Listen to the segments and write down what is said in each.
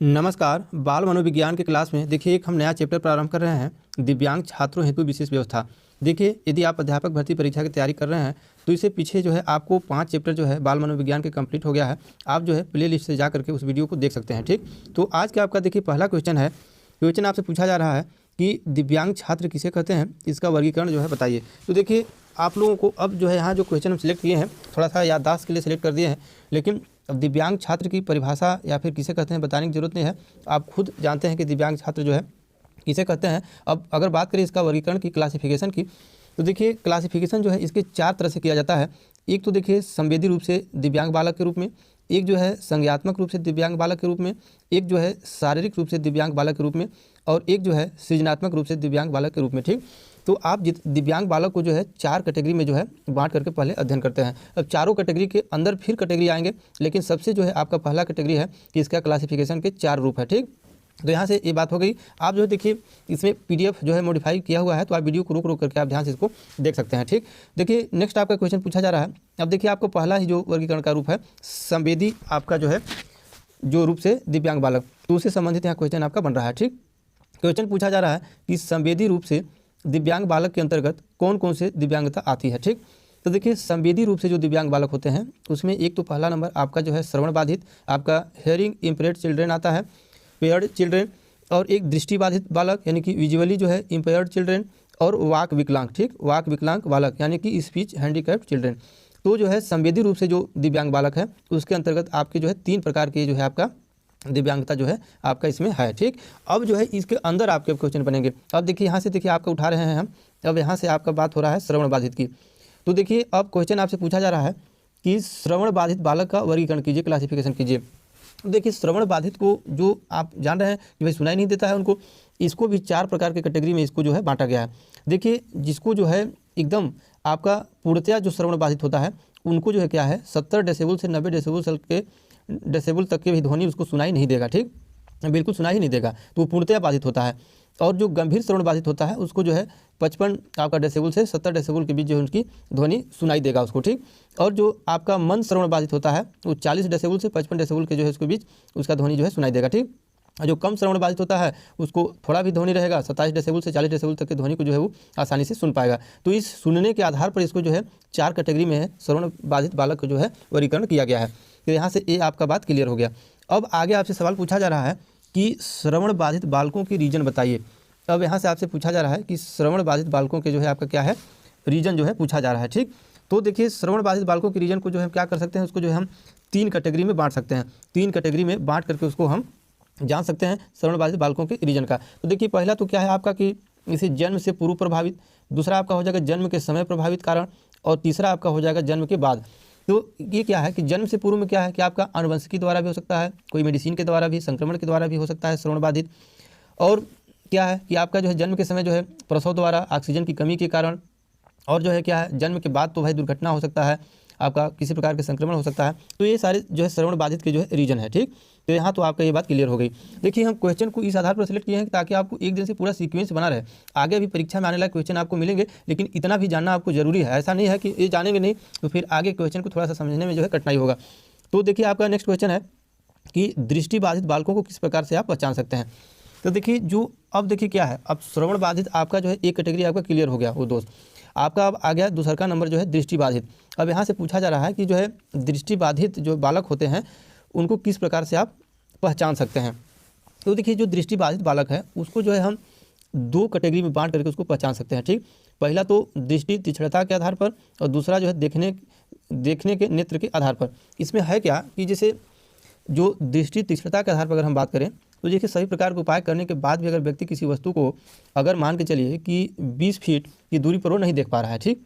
नमस्कार। बाल मनोविज्ञान के क्लास में देखिए एक हम नया चैप्टर प्रारंभ कर रहे हैं, दिव्यांग छात्रों हेतु विशेष व्यवस्था। देखिए यदि आप अध्यापक भर्ती परीक्षा की तैयारी कर रहे हैं तो इससे पीछे जो है आपको 5 चैप्टर जो है बाल मनोविज्ञान के कंप्लीट हो गया है। आप जो है प्ले लिस्ट से जा करके उस वीडियो को देख सकते हैं। ठीक, तो आज का आपका देखिए पहला क्वेश्चन है। क्वेश्चन आपसे पूछा जा रहा है कि दिव्यांग छात्र किसे कहते हैं, इसका वर्गीकरण जो है बताइए। तो देखिए आप लोगों को अब जो है यहाँ जो क्वेश्चन हम सिलेक्ट किए हैं थोड़ा सा याददाश्त के लिए सिलेक्ट कर दिए हैं, लेकिन अब दिव्यांग छात्र की परिभाषा या फिर किसे कहते हैं बताने की जरूरत नहीं है। आप खुद जानते हैं कि दिव्यांग छात्र जो है किसे कहते हैं। अब अगर बात करें इसका वर्गीकरण की, क्लासिफिकेशन की, तो देखिए क्लासिफिकेशन जो है इसके 4 तरह से किया जाता है। एक तो देखिए संवेदी रूप से दिव्यांग बालक के रूप में, एक जो है संज्ञात्मक रूप से दिव्यांग बालक के रूप में, एक जो है शारीरिक रूप से दिव्यांग बालक के रूप में, और एक जो है सृजनात्मक रूप से दिव्यांग बालक के रूप में। ठीक, तो आप दिव्यांग बालक को जो है 4 कैटेगरी में जो है बांट करके पहले अध्ययन करते हैं। अब चारों कैटेगरी के अंदर फिर कैटेगरी आएंगे, लेकिन सबसे जो है आपका पहला कैटेगरी है कि इसका क्लासिफिकेशन के 4 रूप है। ठीक, तो यहाँ से ये बात हो गई। आप जो है देखिए इसमें PDF जो है मॉडिफाई किया हुआ है, तो आप वीडियो को रोक करके आप ध्यान से इसको देख सकते हैं। ठीक, देखिए नेक्स्ट आपका क्वेश्चन पूछा जा रहा है। अब देखिए आपको पहला ही जो वर्गीकरण का रूप है संवेदी आपका जो है जो रूप से दिव्यांग बालक, तो उससे संबंधित यहाँ क्वेश्चन आपका बन रहा है। ठीक, क्वेश्चन पूछा जा रहा है कि संवेदी रूप से दिव्यांग बालक के अंतर्गत कौन कौन से दिव्यांगता आती है। ठीक, तो देखिए संवेदी रूप से जो दिव्यांग बालक होते हैं उसमें एक तो पहला नंबर आपका जो है श्रवण बाधित, आपका हेयरिंग इम्पेयर्ड चिल्ड्रेन आता है, पेयर्ड चिल्ड्रेन, और एक दृष्टि बाधित बालक यानी कि विजुअली जो है इम्पेयर्ड चिल्ड्रेन, और वाक विकलांग। ठीक, वाक विकलांग बालक यानी कि स्पीच हैंडीकैप्ड चिल्ड्रेन। तो जो है संवेदी रूप से जो दिव्यांग बालक है उसके अंतर्गत आपके जो है 3 प्रकार के जो है आपका दिव्यांगता जो है आपका इसमें है। ठीक, अब जो है इसके अंदर आपके क्वेश्चन बनेंगे। अब देखिए यहाँ से देखिए आपका उठा रहे हैं हम, अब यहाँ से आपका बात हो रहा है श्रवण बाधित की। तो देखिए अब क्वेश्चन आपसे पूछा जा रहा है कि श्रवण बाधित बालक का वर्गीकरण कीजिए, क्लासिफिकेशन कीजिए। देखिए श्रवण बाधित को जो आप जान रहे हैं कि भाई सुनाई नहीं देता है उनको, इसको भी 4 प्रकार के कैटेगरी में इसको जो है बांटा गया है। देखिए जिसको जो है एकदम आपका पूर्णतया जो श्रवण बाधित होता है उनको जो है क्या है 70 डेसिबल से 90 डेसिबल तक के भी ध्वनि उसको सुनाई नहीं देगा। ठीक, बिल्कुल सुनाई ही नहीं देगा, तो वो पूर्णतया बाधित होता है। और जो गंभीर श्रवण बाधित होता है उसको जो है 55 आपका डेसिबल से 70 डेसिबल के बीच जो है उनकी ध्वनि सुनाई देगा उसको। ठीक, और जो आपका मंद श्रवण बाधित होता है वो 40 डेसिबल से 55 डेसिबल के जो है उसके बीच उसका ध्वनि जो है सुनाई देगा। ठीक, और जो कम श्रवण बाधित होता है उसको थोड़ा भी ध्वनि रहेगा, 27 डेसिबल से 40 डेसिबल तक की ध्वनि को जो है वो आसानी से सुन पाएगा। तो इस सुनने के आधार पर इसको जो है 4 कैटेगरी में है श्रवण बाधित बालक को जो है वर्गीकरण किया गया है। तो यहाँ से ये आपका बात क्लियर हो गया। अब आगे आपसे सवाल पूछा जा रहा है कि श्रवण बाधित बालकों की रीजन बताइए। अब यहाँ से आपसे पूछा जा रहा है कि श्रवण बाधित बालकों के जो है आपका क्या है रीजन जो है पूछा जा रहा है। ठीक, तो देखिए श्रवण बाधित बालकों के रीजन को जो है क्या कर सकते हैं, उसको जो है हम 3 कैटेगरी में बांट सकते हैं। 3 कैटेगरी में बांट करके उसको हम जान सकते हैं श्रवण बाधित बालकों के रीजन का। तो देखिए पहला तो क्या है आपका कि इसे जन्म से पूर्व प्रभावित, दूसरा आपका हो जाएगा जन्म के समय प्रभावित कारण, और तीसरा आपका हो जाएगा जन्म के बाद। तो ये क्या है कि जन्म से पूर्व में क्या है कि आपका आनुवंशिकी द्वारा भी हो सकता है, कोई मेडिसिन के द्वारा भी, संक्रमण के द्वारा भी हो सकता है श्रवण बाधित। और क्या है कि आपका जो है जन्म के समय जो है प्रसव द्वारा ऑक्सीजन की कमी के कारण, और जो है क्या है जन्म के बाद तो भाई दुर्घटना हो सकता है, आपका किसी प्रकार के संक्रमण हो सकता है। तो ये सारे जो है श्रवण बाधित के जो है रीजन है। ठीक, तो यहाँ तो आपका ये बात क्लियर हो गई। देखिए हम क्वेश्चन को इस आधार पर सिलेक्ट किए हैं ताकि आपको एक दिन से पूरा सीक्वेंस बना रहे। आगे भी परीक्षा में आने वाले क्वेश्चन आपको मिलेंगे, लेकिन इतना भी जानना आपको जरूरी है। ऐसा नहीं है कि ये जानेंगे नहीं तो फिर आगे क्वेश्चन को थोड़ा सा समझने में जो है कठिनाई होगा। तो देखिए आपका नेक्स्ट क्वेश्चन है कि दृष्टि बाधित बालकों को किस प्रकार से आप पहचान सकते हैं। तो देखिए जो अब देखिए क्या है, अब श्रवण बाधित आपका जो है एक कैटेगरी आपका क्लियर हो गया वो दोस्त। आपका अब आ गया दूसरा का नंबर जो है दृष्टि बाधित। अब यहाँ से पूछा जा रहा है कि जो है दृष्टि बाधित जो बालक होते हैं उनको किस प्रकार से आप पहचान सकते हैं। तो देखिए जो दृष्टि बाधित बालक है उसको जो है हम 2 कैटेगरी में बांट करके उसको पहचान सकते हैं। ठीक, पहला तो दृष्टि तीक्ष्णता के आधार पर, और दूसरा जो है देखने के नेत्र के आधार पर। इसमें है क्या कि जैसे जो दृष्टि तीक्ष्णता के आधार पर अगर हम बात करें तो देखिए सभी प्रकार के उपाय करने के बाद भी अगर व्यक्ति किसी वस्तु को अगर मान के चलिए कि 20 फीट की दूरी पर वो नहीं देख पा रहा है। ठीक,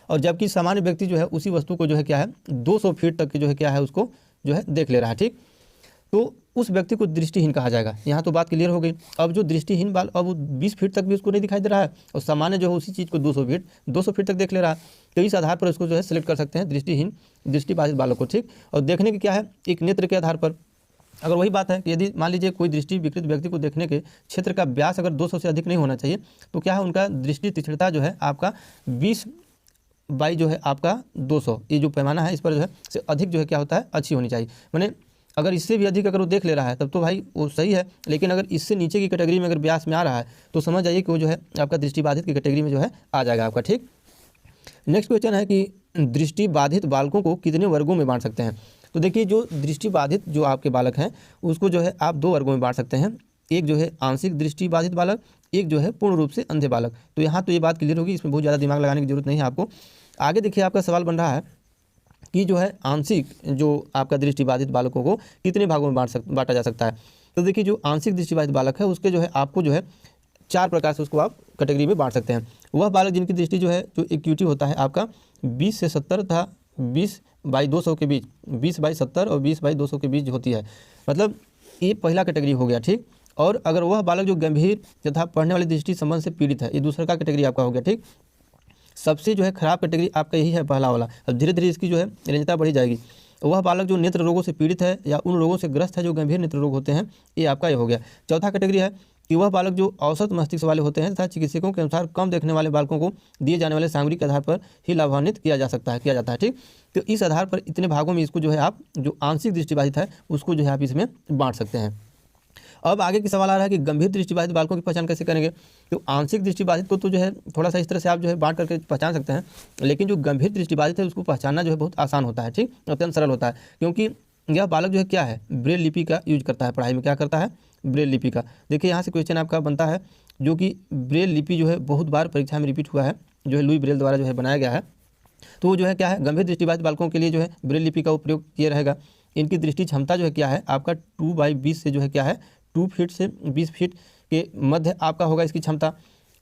और जबकि सामान्य व्यक्ति जो है उसी वस्तु को जो है क्या है 200 फीट तक की जो है क्या है उसको जो है देख ले रहा है। ठीक, तो उस व्यक्ति को दृष्टिहीन कहा जाएगा। यहाँ तो बात क्लियर हो गई। अब जो दृष्टिहीन बाल अब वो 20 फीट तक भी उसको नहीं दिखाई दे रहा है, और सामान्य जो है उसी चीज़ को 200 फीट तक देख ले रहा है। तो इस आधार पर उसको जो है सिलेक्ट कर सकते हैं दृष्टिहीन दृष्टिबाधित बालक को। ठीक, और देखने की क्या है एक नेत्र के आधार पर। अगर वही बात है कि यदि मान लीजिए कोई दृष्टि विकृत व्यक्ति को देखने के क्षेत्र का व्यास अगर 200 से अधिक नहीं होना चाहिए, तो क्या है उनका दृष्टि तीक्ष्णता जो है आपका 20 बाई जो है आपका 200, ये जो पैमाना है इस पर जो है से अधिक जो है क्या होता है अच्छी होनी चाहिए। मैंने अगर इससे भी अधिक अगर वो देख ले रहा है तब तो भाई वो सही है, लेकिन अगर इससे नीचे की कैटेगरी में अगर ब्यास में आ रहा है तो समझ जाइए कि वो जो है आपका दृष्टिबाधित की कैटेगरी में जो है आ जाएगा आपका। ठीक, नेक्स्ट क्वेश्चन है कि दृष्टिबाधित बालकों को कितने वर्गों में बांट सकते हैं। तो देखिए जो दृष्टिबाधित जो आपके बालक हैं उसको जो है आप 2 वर्गों में बांट सकते हैं, एक जो है आंशिक दृष्टिबाधित बालक, एक जो है पूर्ण रूप से अंधे बालक। तो यहाँ तो ये बात क्लियर होगी, इसमें बहुत ज़्यादा दिमाग लगाने की जरूरत नहीं है आपको। आगे देखिए आपका सवाल बन रहा है कि जो है आंशिक जो आपका दृष्टिबाधित बालकों को कितने भागों में बांटा जा सकता है। तो देखिए जो आंशिक दृष्टिबाधित बालक है उसके जो है आपको जो है 4 प्रकार से उसको आप कैटेगरी में बांट सकते हैं। वह बालक जिनकी दृष्टि जो है जो एक्यूटी होता है आपका 20 से 70 तथा 20/200 के बीच, 20/70 और 20/200 के बीच होती है, मतलब ये पहला कैटेगरी हो गया। ठीक, और अगर वह बालक जो गंभीर तथा पढ़ने वाली दृष्टि संबंध से पीड़ित है, ये दूसरा का कैटेगरी आपका हो गया। ठीक, सबसे जो है खराब कैटेगरी आपका यही है पहला वाला। अब धीरे धीरे इसकी जो है रेंजता बढ़ी जाएगी। वह बालक जो नेत्र रोगों से पीड़ित है या उन रोगों से ग्रस्त है जो गंभीर नेत्र रोग होते हैं, ये आपका ये हो गया। चौथा कैटेगरी है कि वह बालक जो औसत मस्तिष्क वाले होते हैं तथा चिकित्सकों के अनुसार कम देखने वाले बालकों को दिए जाने वाले सामग्री के आधार पर ही लाभान्वित किया जाता है। ठीक, तो इस आधार पर इतने भागों में इसको जो है आप जो आंशिक दृष्टिबाधित है उसको जो है आप इसमें बांट सकते हैं। अब आगे की सवाल आ रहा है कि गंभीर दृष्टिबाधित बालकों की पहचान कैसे करेंगे। तो आंशिक दृष्टिबाधित को तो जो है थोड़ा सा इस तरह से आप जो है बांट करके पहचान सकते हैं, लेकिन जो गंभीर दृष्टिबाधित है उसको पहचानना जो है बहुत आसान होता है। ठीक, अत्यंत सरल होता है, क्योंकि यह बालक जो है क्या है ब्रेल लिपि का यूज करता है पढ़ाई में। क्या करता है? ब्रेल लिपि का। देखिए यहाँ से क्वेश्चन आपका बनता है जो कि ब्रेल लिपि जो है बहुत बार परीक्षा में रिपीट हुआ है, जो है लुई ब्रेल द्वारा जो है बनाया गया है। तो वो जो है क्या है गंभीर दृष्टिबाधित बालकों के लिए जो है ब्रेल लिपि का उपयोग किया रहेगा। इनकी दृष्टि क्षमता जो है क्या है आपका 2/20 से जो है क्या है 2 फीट से 20 फीट के मध्य आपका होगा इसकी क्षमता।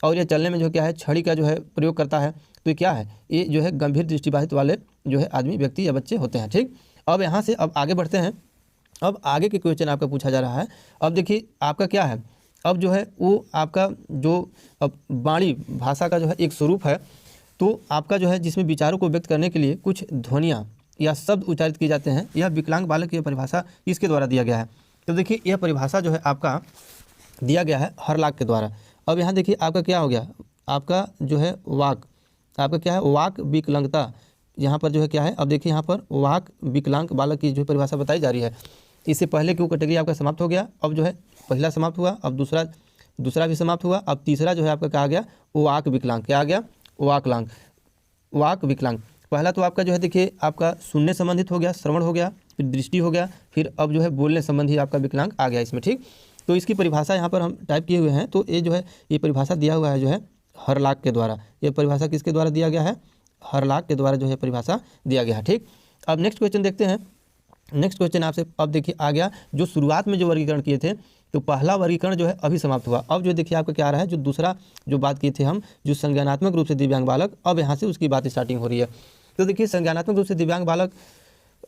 और यह चलने में जो क्या है छड़ी का जो है प्रयोग करता है। तो ये क्या है, ये जो है गंभीर दृष्टिबाधित वाले जो है आदमी व्यक्ति या बच्चे होते हैं। ठीक, अब यहाँ से अब आगे बढ़ते हैं। अब आगे के क्वेश्चन आपका पूछा जा रहा है। अब देखिए आपका क्या है, अब जो है वो आपका जो अब वाणी भाषा का जो है एक स्वरूप है, तो आपका जो है जिसमें विचारों को व्यक्त करने के लिए कुछ ध्वनियाँ या शब्द उच्चारित किए जाते हैं, यह विकलांग बालक की परिभाषा इसके द्वारा दिया गया है। तो देखिए यह परिभाषा जो है आपका दिया गया है हरलाक के द्वारा। अब यहाँ देखिए आपका क्या हो गया, आपका जो है वाक, आपका क्या है वाक विकलांगता, यहाँ पर जो है क्या है। अब देखिए यहाँ पर वाक विकलांग बालक की जो परिभाषा बताई जा रही है, इससे पहले की कैटेगरी आपका समाप्त हो गया। अब जो है पहला समाप्त हुआ, अब दूसरा भी समाप्त हुआ, अब तीसरा जो है आपका क्या आ गया वाक विकलांग। क्या आ गया? वाक विकलांग। पहला तो आपका जो है देखिए आपका सुनने संबंधित हो गया, श्रवण हो गया, फिर दृष्टि हो गया, फिर अब जो है बोलने संबंधी आपका विकलांग आ गया इसमें। ठीक, तो इसकी परिभाषा यहाँ पर हम टाइप किए हुए हैं। तो ये जो है ये परिभाषा दिया हुआ है जो है हरलाक के द्वारा। ये परिभाषा किसके द्वारा दिया गया है? हरलाक के द्वारा जो है परिभाषा दिया गया है। ठीक, अब नेक्स्ट क्वेश्चन देखते हैं। नेक्स्ट क्वेश्चन आपसे अब देखिए आ गया जो शुरुआत में जो वर्गीकरण किए थे, तो पहला वर्गीकरण जो है अभी समाप्त हुआ। अब जो देखिए आपका क्या आ रहा है, जो दूसरा जो बात किए थे हम जो संज्ञानात्मक रूप से दिव्यांग बालक, अब यहाँ से उसकी बात स्टार्टिंग हो रही है। तो देखिए संज्ञानात्मक रूप से दिव्यांग बालक,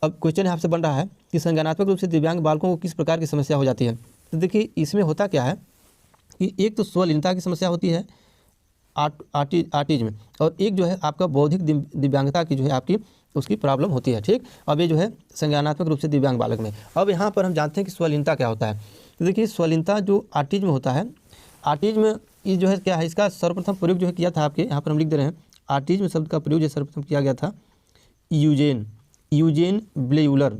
अब क्वेश्चन यहाँ से बन रहा है कि संज्ञानात्मक रूप से दिव्यांग बालकों को किस प्रकार की समस्या हो जाती है। तो देखिए इसमें होता क्या है कि एक तो स्वलीनता की समस्या होती है ऑटिज्म, और एक जो है आपका बौद्धिक दिव्यांगता की जो है आपकी उसकी प्रॉब्लम होती है। ठीक, अब ये जो है संज्ञानात्मक रूप से दिव्यांग बालक में। अब यहाँ पर हम जानते हैं कि स्वलीनता क्या होता है। तो देखिए स्वलीनता जो ऑटिज्म होता है, ऑटिज्म ये जो है क्या है, इसका सर्वप्रथम प्रयोग जो है किया था आपके यहाँ पर हम लिख दे रहे हैं। ऑटिज्म शब्द का प्रयोग जो सर्वप्रथम किया गया था यूजेन ब्लेयूलर,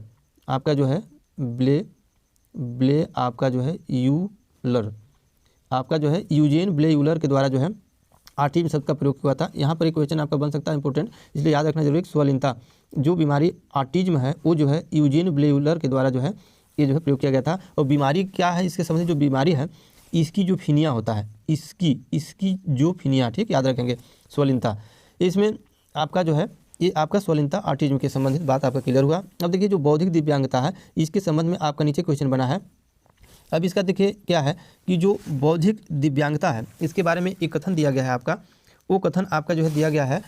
आपका जो है ब्ले आपका जो है यूलर, आपका जो है यूजेन ब्लेयूलर के द्वारा जो है ऑटिज्म शब्द का प्रयोग हुआ था। यहाँ पर एक क्वेश्चन आपका बन सकता है इंपॉर्टेंट, इसलिए याद रखना जरूरी है। स्वलीनता जो बीमारी ऑटिज्म है वो जो है यूजेन ब्लेयूलर के द्वारा जो है ये जो है प्रयोग किया गया था। और बीमारी क्या है, इसके संबंधित जो बीमारी है इसकी जो फिनिया होता है, इसकी जो फिनिया, ठीक याद रखेंगे स्वलीनता। इसमें आपका जो है ये आपका स्वलीनता ऑटिज्म के संबंधित बात आपका क्लियर हुआ। अब देखिए जो बौद्धिक दिव्यांगता है इसके संबंध में आपका नीचे क्वेश्चन बना है। अब इसका देखिए क्या है कि जो बौद्धिक दिव्यांगता है इसके बारे में एक कथन दिया गया है आपका, वो कथन आपका जो है दिया गया है।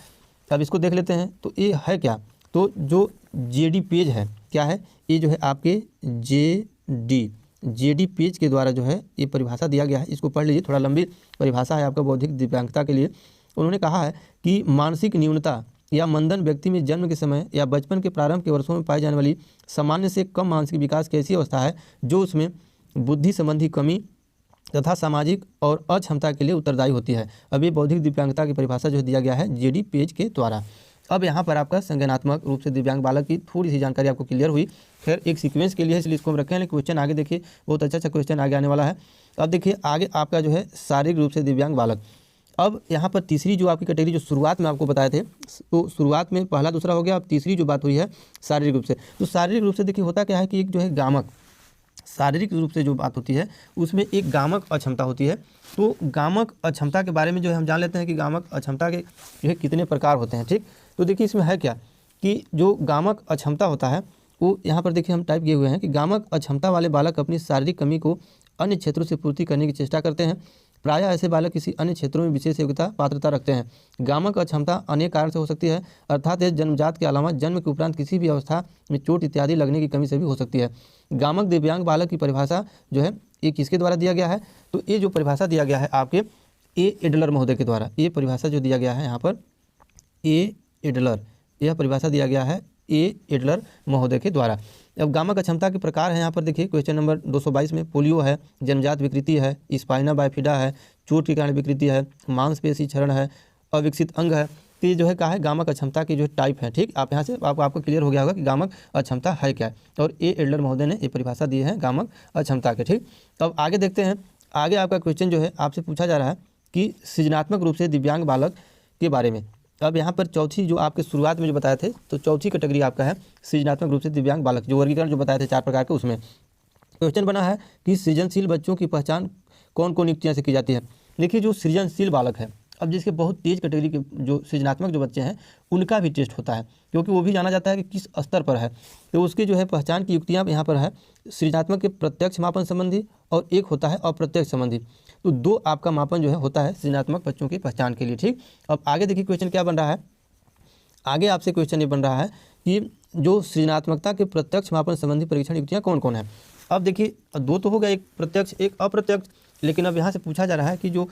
अब इसको देख लेते हैं। तो ये है क्या, तो जो जेडी पेज है क्या है, ये जो है आपके जेडी पेज के द्वारा जो है ये परिभाषा दिया गया है। इसको पढ़ लीजिए, थोड़ा लंबी परिभाषा है आपका बौद्धिक दिव्यांगता के लिए। उन्होंने कहा है कि मानसिक न्यूनता या मंदन व्यक्ति में जन्म के समय या बचपन के प्रारंभ के वर्षों में पाई जाने वाली सामान्य से कम मानसिक विकास की ऐसी अवस्था है जो उसमें बुद्धि संबंधी कमी तथा सामाजिक और अक्षमता के लिए उत्तरदायी होती है। अभी बौद्धिक दिव्यांगता की परिभाषा जो दिया गया है जेडी पेज के द्वारा। अब यहाँ पर आपका संज्ञानात्मक रूप से दिव्यांग बालक की थोड़ी सी जानकारी आपको क्लियर हुई। खैर एक सीक्वेंस के लिए इसलिए इसको हम रखे हैं, लेकिन क्वेश्चन आगे देखिए बहुत अच्छा क्वेश्चन आगे आने वाला है। अब देखिए आगे आपका जो है शारीरिक रूप से दिव्यांग बालक। अब यहाँ पर तीसरी जो आपकी कैटेगरी जो शुरुआत में आपको बताए थे, तो शुरुआत में पहला दूसरा हो गया, अब तीसरी जो बात हुई है शारीरिक रूप से। तो शारीरिक रूप से देखिए होता क्या है कि एक जो है गामक, शारीरिक रूप से जो बात होती है उसमें एक गामक अक्षमता होती है। तो गामक अक्षमता के बारे में जो है हम जान लेते हैं कि गामक अक्षमता के जो है कितने प्रकार होते हैं। ठीक, तो देखिए इसमें है क्या कि जो गामक अक्षमता होता है वो यहाँ पर देखिए हम टाइप किए हुए हैं कि गामक अक्षमता वाले बालक अपनी शारीरिक कमी को अन्य क्षेत्रों से पूर्ति करने की चेष्टा करते हैं। प्रायः ऐसे बालक किसी अन्य क्षेत्रों में विशेष योग्यता पात्रता रखते हैं। गामक अक्षमता अनेक कारण से हो सकती है, अर्थात यह जन्मजात के अलावा जन्म के उपरांत किसी भी अवस्था में चोट इत्यादि लगने की कमी से भी हो सकती है। गामक दिव्यांग बालक की परिभाषा जो है ये किसके द्वारा दिया गया है, तो ये जो परिभाषा दिया गया है आपके ए एडलर महोदय के द्वारा, ये परिभाषा जो दिया गया है यहाँ पर ए एडलर, यह परिभाषा दिया गया है ए एडलर महोदय के द्वारा। अब गामक अक्षमता के प्रकार हैं यहाँ पर देखिए क्वेश्चन नंबर 222 में पोलियो है, जन्मजात विकृति है, स्पाइना बाइफिडा है, चोट के कारण विकृति है, मांसपेशी क्षरण है, अविकसित अंग है। तो ये जो है क्या है गामक अक्षमता की जो टाइप है। ठीक, आप यहाँ से आपको क्लियर हो गया होगा कि गामक अक्षमता है क्या है, और ए एडलर महोदय ने ये परिभाषा दी है गामक अक्षमता के। ठीक, तो अब आगे देखते हैं। आगे आपका क्वेश्चन जो है आपसे पूछा जा रहा है कि सृजनात्मक रूप से दिव्यांग बालक के बारे में। अब यहाँ पर चौथी जो आपके शुरुआत में जो बताए थे, तो चौथी कैटेगरी आपका है सृजनात्मक रूप से दिव्यांग बालक, जो वर्गीकरण जो बताए थे 4 प्रकार के, उसमें क्वेश्चन बना है कि सृजनशील बच्चों की पहचान कौन कौन युक्तियाँ से की जाती है। देखिए जो सृजनशील बालक है, अब जिसके बहुत तेज कैटेगरी के जो सृजनात्मक जो बच्चे हैं उनका भी टेस्ट होता है, क्योंकि वो भी जाना जाता है कि किस स्तर पर है। तो उसकी जो है पहचान की युक्तियाँ यहाँ पर है सृजनात्मक के प्रत्यक्ष मापन संबंधी और एक होता है अप्रत्यक्ष संबंधी। तो 2 आपका मापन जो है होता है सृजनात्मक बच्चों की पहचान के लिए। ठीक, अब आगे देखिए क्वेश्चन क्या बन रहा है। आगे आपसे क्वेश्चन ये बन रहा है कि जो सृजनात्मकता के प्रत्यक्ष मापन संबंधी परीक्षण युक्तियाँ कौन कौन है। अब देखिए 2 तो हो गया, एक प्रत्यक्ष एक अप्रत्यक्ष, लेकिन अब यहाँ से पूछा जा रहा है कि जो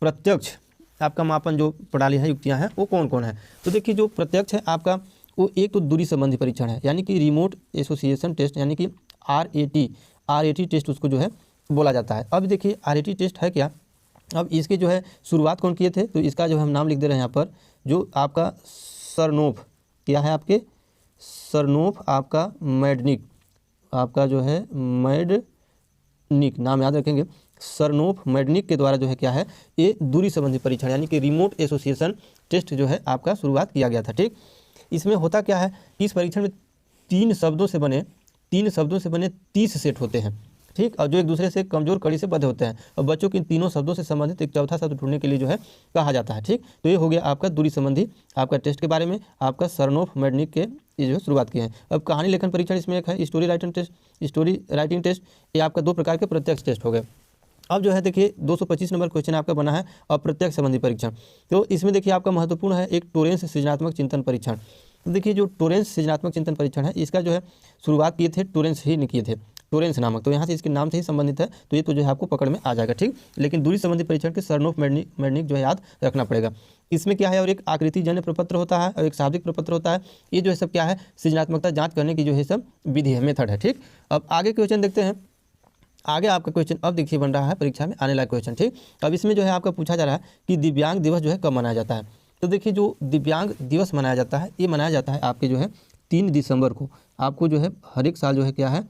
प्रत्यक्ष आपका मापन जो प्रणाली है युक्तियाँ हैं वो कौन कौन है। तो देखिए जो प्रत्यक्ष है आपका वो एक तो दूरी संबंधी परीक्षण है, यानी कि रिमोट एसोसिएशन टेस्ट, यानी कि RAT टेस्ट उसको जो है बोला जाता है। अब देखिए RAT टेस्ट है क्या। अब इसके जो है शुरुआत कौन किए थे, तो इसका जो हम नाम लिख दे रहे हैं यहाँ पर, जो आपका सरनोफ, क्या है आपके सरनोफ आपका मैडनिक, आपका जो है मैडनिक नाम याद रखेंगे, सरनोफ मैडनिक के द्वारा जो है क्या है ये दूरी संबंधी परीक्षण यानी कि रिमोट एसोसिएशन टेस्ट जो है आपका शुरुआत किया गया था। ठीक, इसमें होता क्या है, इस परीक्षण में 3 शब्दों से बने 30 सेट होते हैं। ठीक, और जो एक दूसरे से कमजोर कड़ी से बंधे होते हैं, और बच्चों के इन तीनों शब्दों से संबंधित एक चौथा शब्द ढूंढने के लिए जो है कहा जाता है। ठीक, तो ये हो गया आपका दूरी संबंधी आपका टेस्ट के बारे में, आपका सरनोफ मैडनिक के ये जो है शुरुआत किए हैं। अब कहानी लेखन परीक्षण इसमें एक है स्टोरी राइटिंग टेस्ट, ये आपका 2 प्रकार के प्रत्यक्ष टेस्ट हो गए। अब जो है देखिए 225 नंबर क्वेश्चन आपका बना है अप्रत्यक्ष संबंधी परीक्षण। तो इसमें देखिए आपका महत्वपूर्ण है एक टोरेंस सृजनात्मक चिंतन परीक्षण। तो देखिए जो टोरेंस सृजनात्मक चिंतन परीक्षण है इसका जो है शुरुआत किए थे टोरेंस ही ने किए थे, टोरेंस नामक, तो यहाँ से इसके नाम से ही संबंधित है, तो ये तो जो है आपको पकड़ में आ जाएगा। ठीक, लेकिन दूरी संबंधी परीक्षण के सरनोफ मैडनिक जो है याद रखना पड़ेगा। इसमें क्या है, और एक आकृति जन्य प्रपत्र होता है और एक शाब्दिक प्रपत्र होता है। ये जो है सब क्या है सृजनात्मकता जाँच करने की जो है सब विधि है, मेथड है। ठीक, अब आगे क्वेश्चन देखते हैं। आगे आपका क्वेश्चन अब देखिए बन रहा है परीक्षा में आने लायक क्वेश्चन। ठीक, अब इसमें जो है आपका पूछा जा रहा है कि दिव्यांग दिवस जो है कब मनाया जाता है। तो देखिए जो दिव्यांग दिवस मनाया जाता है ये मनाया जाता है आपके जो है 3 दिसंबर को। आपको जो है हर एक साल जो है क्या है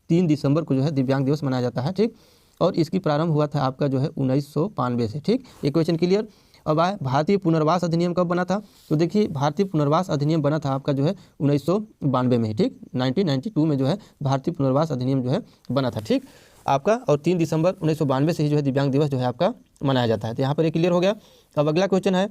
3 दिसंबर को जो है दिव्यांग दिवस मनाया जाता है। ठीक, और इसकी प्रारंभ हुआ था आपका जो है 1992 से। ठीक, ये क्वेश्चन क्लियर। अब आए भारतीय पुनर्वास अधिनियम कब बना था। तो देखिए भारतीय पुनर्वास अधिनियम बना था आपका जो है 1992 में ही। ठीक, 1992 में जो है भारतीय पुनर्वास अधिनियम जो है बना था। ठीक, आपका, और 3 दिसंबर 1992 से ही जो है दिव्यांग दिवस जो है आपका मनाया जाता है। तो यहाँ पर ये क्लियर हो गया। अब अगला क्वेश्चन है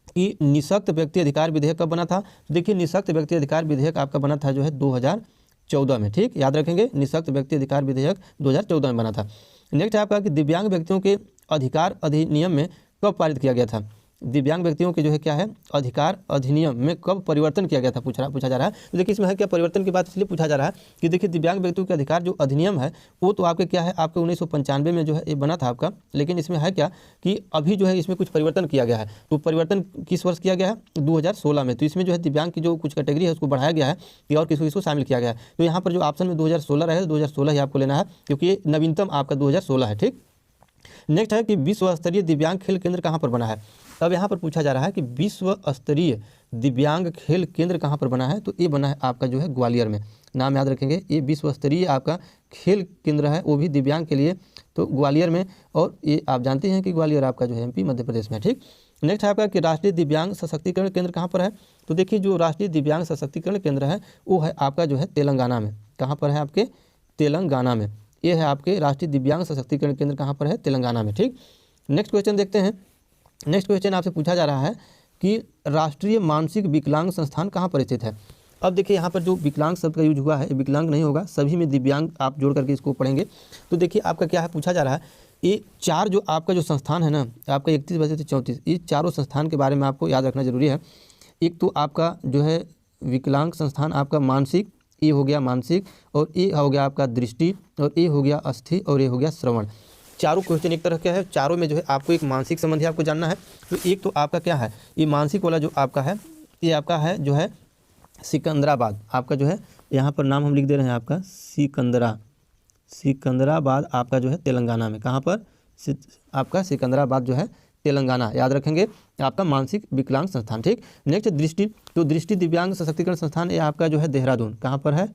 कि निःशक्त व्यक्ति अधिकार विधेयक कब बना था। तो देखिए निःशक्त व्यक्ति अधिकार विधेयक आपका बना था जो है 2014 में। ठीक, याद रखेंगे निःशक्त व्यक्ति अधिकार विधेयक 2014 में बना था। नेक्स्ट है आपका कि दिव्यांग व्यक्तियों के अधिकार अधिनियम में कब पारित किया गया था। दिव्यांग व्यक्तियों के जो है क्या है अधिकार अधिनियम में कब परिवर्तन किया गया था पूछा जा रहा है। तो देखिए इसमें है क्या परिवर्तन की बात इसलिए पूछा जा रहा है कि देखिए दिव्यांग व्यक्तियों के अधिकार जो अधिनियम है वो तो आपके क्या है आपके 1995 में जो है ये बना था आपका, लेकिन इसमें है क्या कि अभी जो है इसमें कुछ परिवर्तन किया गया है। तो परिवर्तन किस वर्ष किया गया है 2016 में। तो इसमें जो है दिव्यांग की जो कुछ कैटेगरी है उसको बढ़ाया गया है कि और किसको शामिल किया गया है। तो यहाँ पर जो ऑप्शन में 2016 रहे 2016 ही आपको लेना है क्योंकि ये नवीनतम आपका 2016 है। ठीक, नेक्स्ट है कि विश्व स्तरीय दिव्यांग खेल केंद्र कहाँ पर बना है। अब यहाँ पर पूछा जा रहा है कि विश्व स्तरीय दिव्यांग खेल केंद्र कहाँ पर बना है, तो ये बना है आपका जो है ग्वालियर में। नाम याद रखेंगे, ये विश्व स्तरीय आपका खेल केंद्र है, वो भी दिव्यांग के लिए, तो ग्वालियर में। और ये आप जानते हैं कि ग्वालियर आपका जो है एमपी मध्य प्रदेश में। ठीक, नेक्स्ट है आपका कि राष्ट्रीय दिव्यांग सशक्तिकरण केंद्र कहाँ पर है, तो देखिए जो राष्ट्रीय दिव्यांग सशक्तिकरण केंद्र है वो है आपका जो है तेलंगाना में। कहाँ पर है आपके, तेलंगाना में। ये है आपके राष्ट्रीय दिव्यांग सशक्तिकरण केंद्र कहाँ पर है, तेलंगाना में। ठीक, नेक्स्ट क्वेश्चन देखते हैं। नेक्स्ट क्वेश्चन आपसे पूछा जा रहा है कि राष्ट्रीय मानसिक विकलांग संस्थान कहाँ पर स्थित है। अब देखिए यहाँ पर जो विकलांग शब्द का यूज हुआ है, विकलांग नहीं होगा, सभी में दिव्यांग आप जोड़ करके इसको पढ़ेंगे। तो देखिए आपका क्या है, पूछा जा रहा है ये चार जो आपका जो संस्थान है ना, आपका 31 बजे से 34, ये चारों संस्थान के बारे में आपको याद रखना जरूरी है। एक तो आपका जो है विकलांग संस्थान आपका मानसिक, ये हो गया मानसिक, और ये हो गया आपका दृष्टि, और ये हो गया अस्थि, और ये हो गया श्रवण। चारों क्वेश्चन एक तरह के है, चारों में जो है आपको एक मानसिक संबंधी आपको जानना है। तो एक तो आपका क्या है, ये मानसिक वाला जो आपका है, ये आपका है जो है सिकंदराबाद। आपका जो है यहाँ पर नाम हम लिख दे रहे हैं आपका सिकंदराबाद आपका जो है तेलंगाना में। कहाँ पर, आपका सिकंदराबाद जो है तेलंगाना, याद रखेंगे आपका मानसिक विकलांग संस्थान। ठीक, नेक्स्ट दृष्टि, तो दृष्टि दिव्यांग सशक्तिकरण संस्थान ये आपका जो है देहरादून। कहाँ पर है,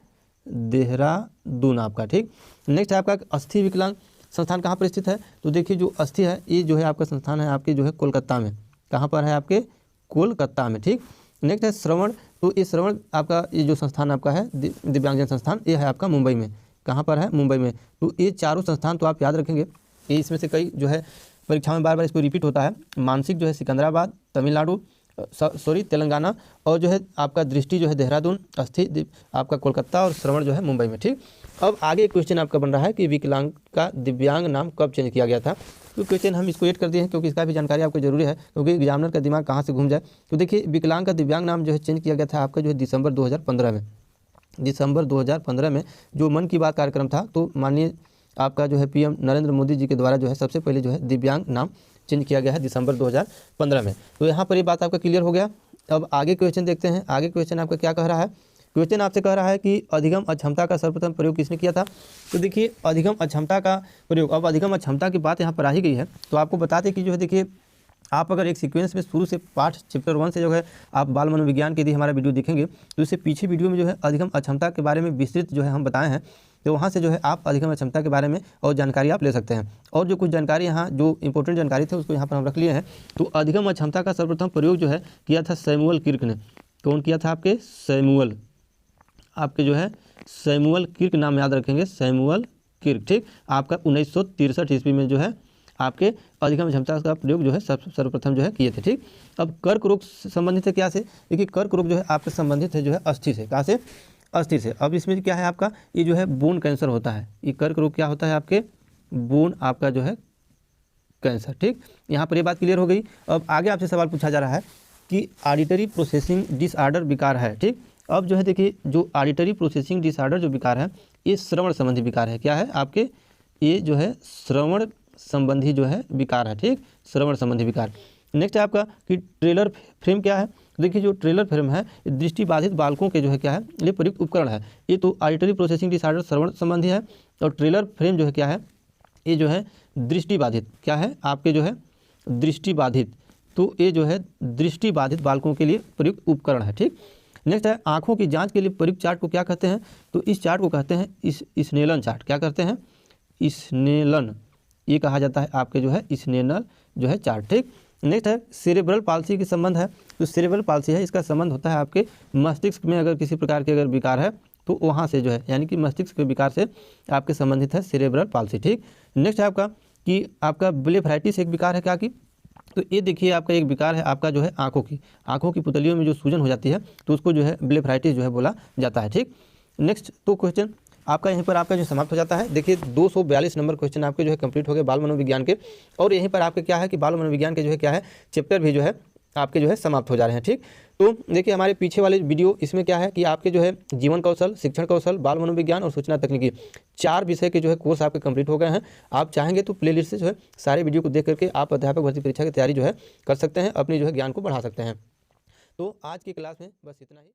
देहरादून आपका। ठीक, नेक्स्ट है आपका अस्थि विकलांग संस्थान कहाँ पर स्थित है, तो देखिए जो अस्थि है ये जो है आपका संस्थान है आपके जो है कोलकाता में। कहाँ पर है आपके, कोलकाता में। ठीक, नेक्स्ट है श्रवण, तो ये श्रवण आपका ये जो संस्थान आपका है दिव्यांगजन संस्थान, ये है आपका मुंबई में। कहाँ पर है, मुंबई में। तो ये चारों संस्थान तो आप याद रखेंगे, ये इसमें से कई जो है परीक्षा में बार बार इसको रिपीट होता है। मानसिक जो है सिकंदराबाद तमिलनाडु, सॉरी तेलंगाना, और जो है आपका दृष्टि जो है देहरादून, अस्थि आपका कोलकाता, और श्रवण जो है मुंबई में। ठीक, अब आगे क्वेश्चन आपका बन रहा है कि विकलांग का दिव्यांग नाम कब चेंज किया गया था। तो क्वेश्चन हम इसको ऐड कर दिए हैं क्योंकि इसका भी जानकारी आपको जरूरी है, क्योंकि एग्जामिनर का दिमाग कहाँ से घूम जाए। तो देखिए विकलांग का दिव्यांग नाम जो है चेंज किया गया था आपका जो है दिसंबर 2015 में। दिसंबर 2015 में जो मन की बात कार्यक्रम था, तो माननीय आपका जो है पीएम नरेंद्र मोदी जी के द्वारा जो है सबसे पहले जो है दिव्यांग नाम चेंज किया गया है दिसंबर 2015 में। तो यहाँ पर ये बात आपका क्लियर हो गया। अब आगे क्वेश्चन देखते हैं। आगे क्वेश्चन आपका क्या कह रहा है, क्वेश्चन आपसे कह रहा है कि अधिगम अक्षमता का सर्वप्रथम प्रयोग किसने किया था। तो देखिए अधिगम अक्षमता का प्रयोग, अब अधिगम अक्षमता की बात यहाँ पर आ ही गई है, तो आपको बताते कि जो है देखिए आप अगर एक सीक्वेंस में शुरू से पाठ चैप्टर 1 से जो है आप बाल मनोविज्ञान के यदि हमारा वीडियो देखेंगे, तो इससे पीछे वीडियो में जो है अधिगम अक्षमता के बारे में विस्तृत जो है हम बताए हैं। तो वहाँ से जो है आप अधिगम अक्षमता के बारे में और जानकारी आप ले सकते हैं। और जो कुछ जानकारी यहाँ जो इंपॉर्टेंट जानकारी थे उसको यहाँ पर हम रख लिए हैं। तो अधिगम अक्षमता का सर्वप्रथम प्रयोग जो है किया था सैमुअल किर्क ने। कौन किया था आपके, सैमुअल, आपके जो है सैमुअल किर्क, नाम याद रखेंगे सैमुअल किर्क। ठीक, आपका 1963 ईस्वी में जो है आपके अधिगम अक्षमता का प्रयोग जो है सर्वप्रथम जो है किए थे। ठीक, अब कर्क रोग संबंधित है क्या से, देखिए कर्क रोग जो है आपसे संबंधित है जो है अस्थि से। कहाँ से, अस्थि से। अब इसमें क्या है आपका, ये जो है बोन कैंसर होता है। ये कर्क रोग क्या होता है आपके, बोन आपका जो है कैंसर। ठीक, यहाँ पर ये बात क्लियर हो गई। अब आगे आपसे सवाल पूछा जा रहा है कि ऑडिटरी प्रोसेसिंग डिसऑर्डर विकार है। ठीक, अब जो है देखिए जो ऑडिटरी प्रोसेसिंग डिसऑर्डर जो विकार है ये श्रवण संबंधी विकार है। क्या है आपके, ये जो है श्रवण संबंधी जो है विकार है। ठीक, श्रवण संबंधी विकार। नेक्स्ट है आपका कि ट्रेलर फ्रेम क्या है। देखिए जो ट्रेलर फ्रेम है दृष्टिबाधित बालकों के जो है क्या है, ये प्रयुक्त उपकरण है। ये तो ऑडिटरी प्रोसेसिंग डिसऑर्डर श्रवण संबंधी है, और ट्रेलर फ्रेम जो है क्या है, ये जो है दृष्टिबाधित, क्या है आपके जो है दृष्टिबाधित, तो ये जो है दृष्टिबाधित बालकों के लिए प्रयुक्त उपकरण है। ठीक, नेक्स्ट है आँखों की जांच के लिए प्रयुक्त चार्ट को क्या कहते हैं, तो इस चार्ट को कहते हैं स्नेलन चार्ट। क्या कहते हैं, स्नेलन, ये कहा जाता है आपके जो है स्नेलन जो है चार्ट। ठीक, नेक्स्ट है सेरेब्रल पाल्सी के संबंध है। तो सेरेब्रल पाल्सी है, इसका संबंध होता है आपके मस्तिष्क में अगर किसी प्रकार के अगर विकार है तो वहाँ से जो है, यानी कि मस्तिष्क के विकार से आपके संबंधित है सेरेब्रल पाल्सी। ठीक, नेक्स्ट है आपका कि आपका ब्लेफराइटिस एक विकार है क्या की, तो ये देखिए आपका एक विकार है आपका जो है आँखों की पुतलियों में जो सूजन हो जाती है तो उसको जो है ब्लेफराइटिस जो है बोला जाता है। ठीक, नेक्स्ट तो क्वेश्चन आपका यहीं पर आपका जो समाप्त हो जाता है। देखिए 242 नंबर क्वेश्चन आपके जो है कंप्लीट हो गए बाल मनोविज्ञान के, और यहीं पर आपके क्या है कि बाल मनोविज्ञान के जो है क्या है चैप्टर भी जो है आपके जो है समाप्त हो जा रहे हैं। ठीक, तो देखिए हमारे पीछे वाले वीडियो इसमें क्या है कि आपके जो है जीवन कौशल, शिक्षण कौशल, बाल मनोविज्ञान और सूचना तकनीकी 4 विषय के जो है कोर्स आपके कंप्लीट हो गए हैं। आप चाहेंगे तो प्लेलिस्ट से जो है सारे वीडियो को देख करके आप अध्यापक भर्ती परीक्षा की तैयारी जो है कर सकते हैं, अपनी जो है ज्ञान को बढ़ा सकते हैं। तो आज की क्लास में बस इतना ही।